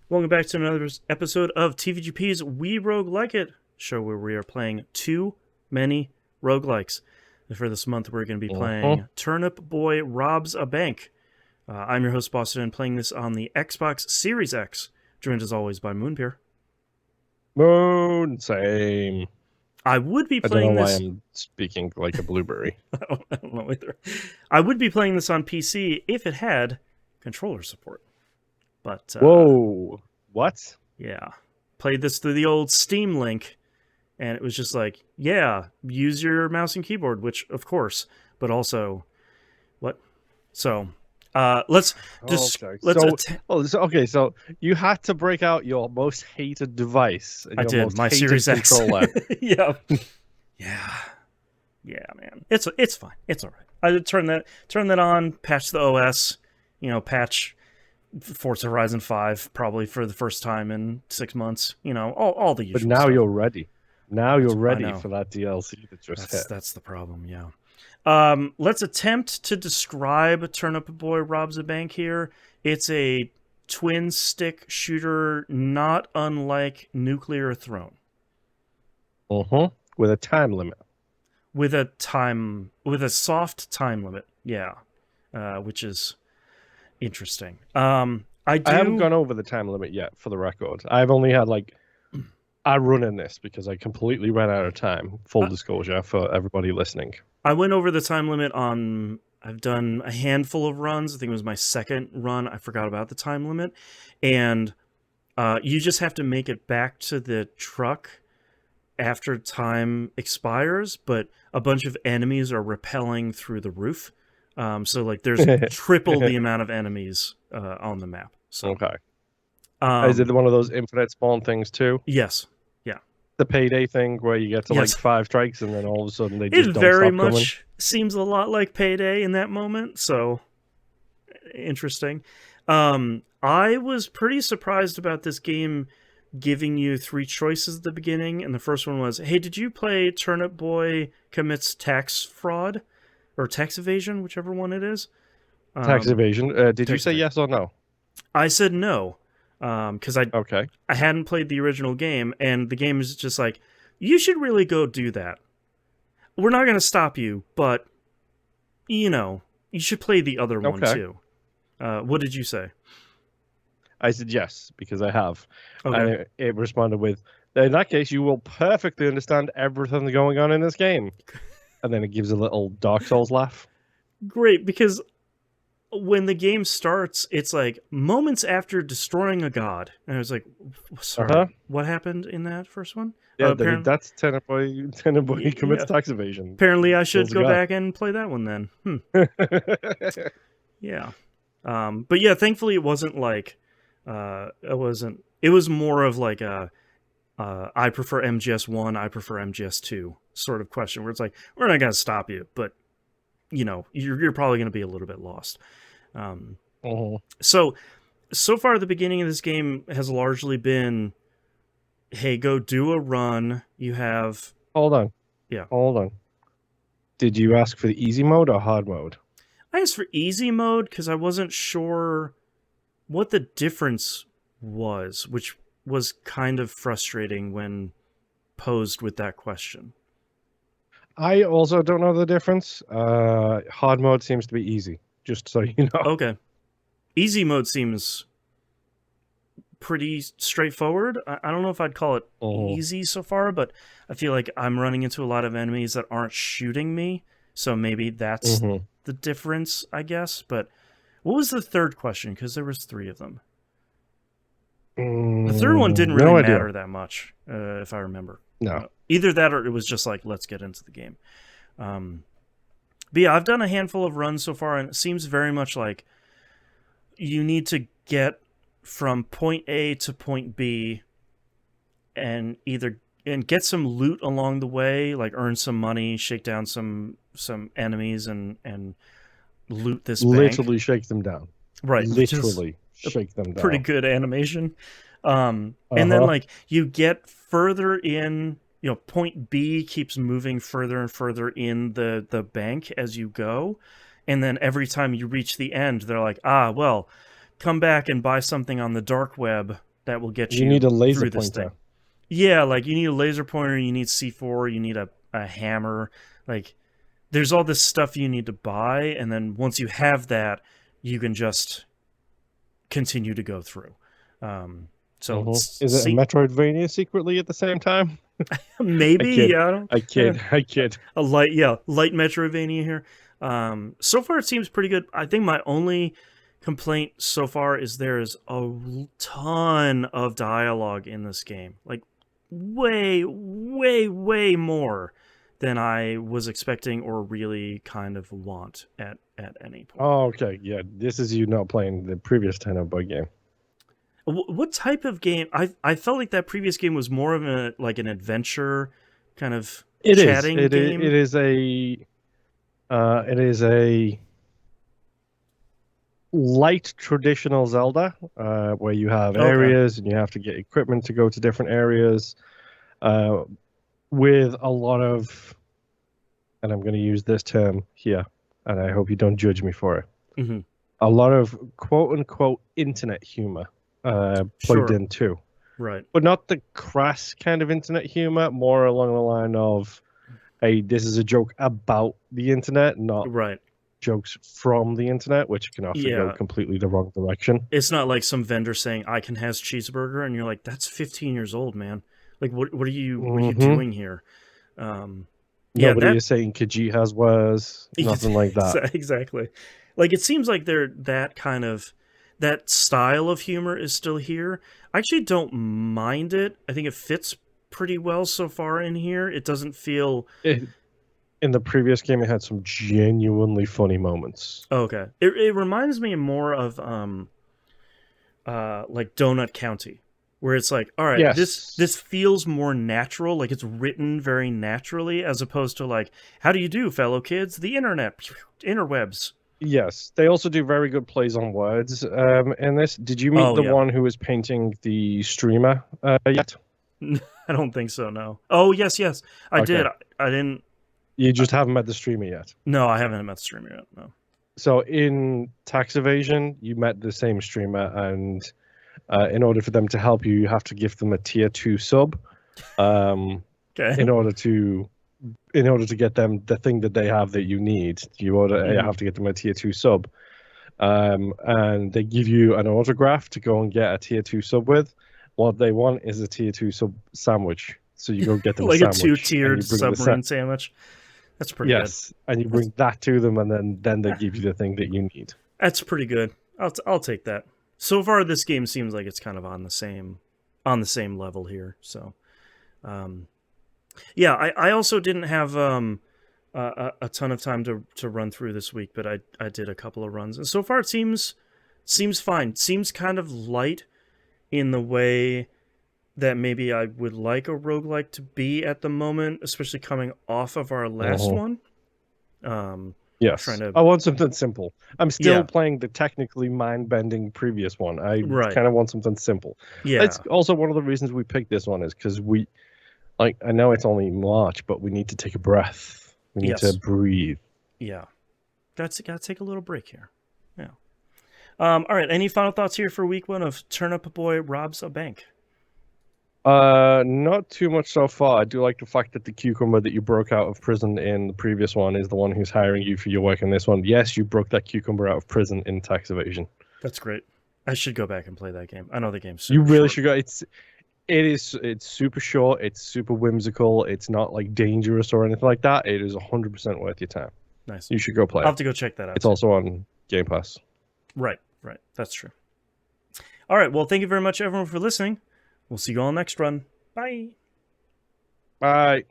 Welcome back to another episode of TVGP's We Roguelike It show, where we are playing too many roguelikes. And for this month, we're going to be Uh-huh. playing Turnip Boy Robs a Bank. I'm your host, Boston, and playing this on the Xbox Series X, joined as always by Moonbeer. Moon, same. I would be I don't know playing why this. I'm speaking like a blueberry. I don't know either. I would be playing this on PC if it had controller support. But, Whoa. What? yeah. Played this through the old Steam link, and it was just like, yeah, use your mouse and keyboard, which of course, but also what? So, let's just Okay. let's. So you had to break out your most hated device and I your did most my hated Series X. controller. Yeah, yeah, yeah, man. It's fine. It's all right. I turn that on, patch the OS, patch Forza Horizon 5 probably for the first time in 6 months. All the But usual now stuff. you're ready. Now you're I ready know. for that DLC that just hit. That's the problem, yeah. Let's attempt to describe Turnip Boy Robs a Bank here. It's a twin stick shooter not unlike Nuclear Throne. Uh-huh. With a time limit. With a soft time limit, yeah. Which is interesting. I haven't do gone over the time limit yet, for the record. I've only had I run in this because I completely ran out of time. Full disclosure for everybody listening. I went over the time limit on. I've done a handful of runs. I think it was my second run. I forgot about the time limit, and you just have to make it back to the truck after time expires. But a bunch of enemies are rappelling through the roof, so like there's triple the amount of enemies on the map. So Okay. Is it one of those infinite spawn things too? yes, yeah, The payday thing where you get to yes. 5 strikes and then all of a sudden they It just don't very stop coming? much seems a lot like Payday in that moment. So interesting. I was pretty surprised about this game giving you three choices at the beginning, and the first one was, "Hey, did you play Turnip Boy Commits Tax Fraud or Tax Evasion, whichever one it is?" Tax evasion. Did you Tax say evasion. yes or no? I said no, because Okay. I hadn't played the original game, and the game is just like, you should really go do that. We're not going to stop you, but you should play the other one Okay. too. What did you say? I said yes because I have. Okay. And it responded with, in that case, you will perfectly understand everything going on in this game. And then it gives a little Dark Souls laugh. Great, because when the game starts, it's like moments after destroying a god. And I was like, sorry, what happened in that first one? Yeah, Apparently, that's Turnip Boy commits yeah. tax evasion. Apparently, I should Kills a go guy. back and play that one then. Yeah. But yeah, thankfully it wasn't like it was more of like a I prefer MGS1, I prefer MGS2 sort of question where it's like, we're not going to stop you, but you're probably going to be a little bit lost. So far the beginning of this game has largely been, hey, go do a run. You have Hold on. Yeah. Hold on. Did you ask for the easy mode or hard mode? I asked for easy mode because I wasn't sure what the difference was, which was kind of frustrating when posed with that question. I also don't know the difference. Hard mode seems to be easy, just so you know. Okay. Easy mode seems pretty straightforward. I don't know if I'd call it easy so far, but I feel like I'm running into a lot of enemies that aren't shooting me, so maybe that's the difference, I guess. But what was the third question? Because there was three of them. The third one didn't really matter that much, if I remember. No. Either that or it was just like, let's get into the game. But yeah, I've done a handful of runs so far, and it seems very much like you need to get from point A to point B and get some loot along the way, like earn some money, shake down some enemies, and loot this bank. Literally shake them down. Right. Literally shake them down. Pretty good animation. And then like you get further in, point B keeps moving further and further in the bank as you go. And then every time you reach the end, they're like, well, come back and buy something on the dark web that will get You need a laser through this pointer. thing. Yeah, like you need a laser pointer, you need C4, you need a hammer. Like there's all this stuff you need to buy, and then once you have that, you can just continue to go through. So Is it a Metroidvania secretly at the same time? maybe, I kid. yeah, I don't, I kid. I kid. a light, yeah, light Metroidvania here. So far it seems pretty good. I think my only complaint so far is there is a ton of dialogue in this game, like way, way, way more than I was expecting or really kind of want at any point. Oh, okay. Yeah, this is you not playing the previous Turnip Boy game. What type of game? I felt like that previous game was more of an adventure kind of chatting game. It is a light traditional Zelda, where you have areas and you have to get equipment to go to different areas, with a lot of, and I'm going to use this term here, and I hope you don't judge me for it. Mm-hmm. A lot of quote unquote internet humor plugged in too. Right. But not the crass kind of internet humor, more along the line of, hey, this is a joke about the internet, not right. jokes from the internet, which can often go completely the wrong direction. It's not like some vendor saying I can has cheeseburger and you're like, that's 15 years old, man. Like what are you doing here? Nobody is saying Khajiit has was nothing like that. Exactly. Like it seems like they're that style of humor is still here. I actually don't mind it. I think it fits pretty well so far in here. It doesn't feel in the previous game it had some genuinely funny moments. Okay. It reminds me more of like Donut County, where it's like, all right, this feels more natural, like it's written very naturally, as opposed to like, how do you do, fellow kids? The internet, interwebs. Yes, they also do very good plays on words in this. Did you meet the one who was painting the streamer yet? I don't think so, no. Oh, yes. I did. I didn't... You just haven't met the streamer yet? No, I haven't met the streamer yet, no. So in Tax Evasion, you met the same streamer, and in order for them to help you, you have to give them a tier 2 sub. In order to get them the thing that they have that you need, you have to get them a tier 2 sub. And they give you an autograph to go and get a tier 2 sub with. What they want is a tier 2 sub sandwich. So you go get them like a sandwich. A 2-tiered submarine sandwich. That's pretty good. Yes, and you bring that to them, and then they give you the thing that you need. That's pretty good. I'll take that. So far, this game seems like it's kind of on the same level here. So, I also didn't have a ton of time to run through this week, but I did a couple of runs, and so far it seems fine. Seems kind of light in the way that maybe I would like a roguelike to be at the moment, especially coming off of our last one. Yes. I want something simple. I'm still playing the technically mind-bending previous one. I kind of want something simple. Yeah. That's also one of the reasons we picked this one, is because I know it's only March, but we need to take a breath. We need to breathe. Yeah. Gotta take a little break here. Yeah. All right. Any final thoughts here for week 1 of Turnip Boy Robs a Bank? Not too much so far. I do like the fact that the cucumber that you broke out of prison in the previous one is the one who's hiring you for your work in this one. Yes, you broke that cucumber out of prison in Tax Evasion. That's great. I should go back and play that game. I know the game's super short. Should go. It's super short. It's super whimsical. It's not like dangerous or anything like that. It is 100% worth your time. Nice. You should go play. I'll have to go check that out. It's also on Game Pass. Right. That's true. All right. Well, thank you very much, everyone, for listening. We'll see you all next run. Bye. Bye.